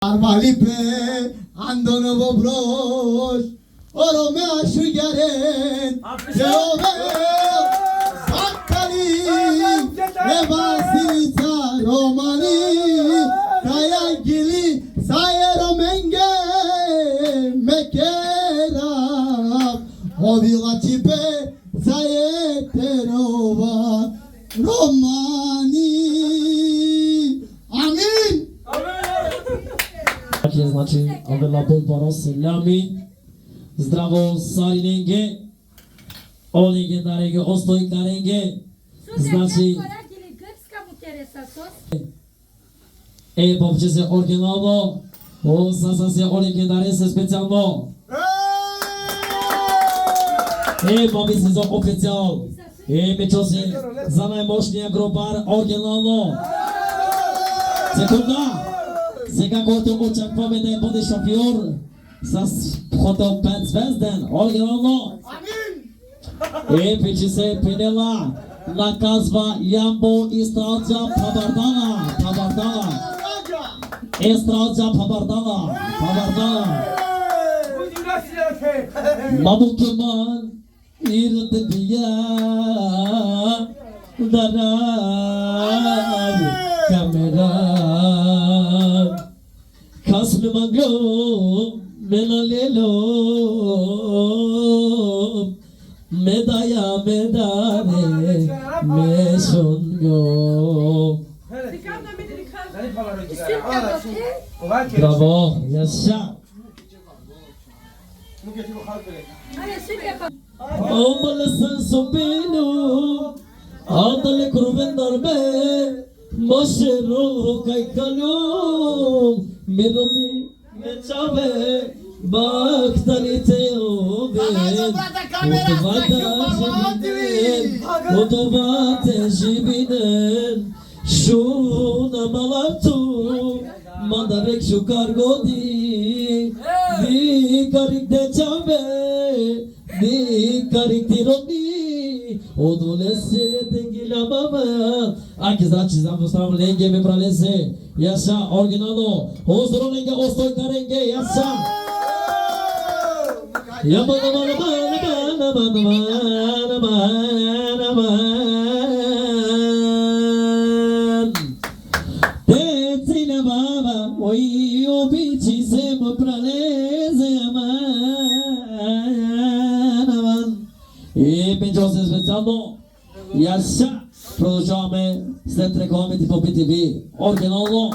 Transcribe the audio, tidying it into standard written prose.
Arvalipe andonu vobrosh oro me ashugaren jove sakali nevasita romani kaya gili sayero menge mekera ovilachipe sayeterova romani. Amin. Значи, Авела Бомбаро Селями, здраво Сариненге, Олинге Даренге, Остой Даренге, значи, Бобче се оригинално, Саса се Олинге Дарен се специјално, Боби се за официјал, Мечо се за најмошниот гробар оригинално, секунда. Сега който очакваме да бъде шофьор с хотел 5 звезден, оригинално. Пичи се Пинела, наказва Ямбо и Стралджа Пабардала. Стралджа Пабардала. Мамукеман ирдбия дараб камера Kasme manglo, mena lelo, medaya medare, mesongo. Bravo, yasha. Omale san sobeno, adale kurvendar me, moshero kaikalo. Mironi mechave bakhtani Otovate jibinen Shuna malatu Mandarek shukar godi Di karik de chave Di karik tironi Odolese tengila mama Aqui значи заставам ленге pra lese Yasha originalo Osro lenge ostoi karenge Yasha Yamana mana Tetsina baba Oi obici semo pra lese E penjose specijalno Yasha Продължаваме след рекламите по BTV. Оригинално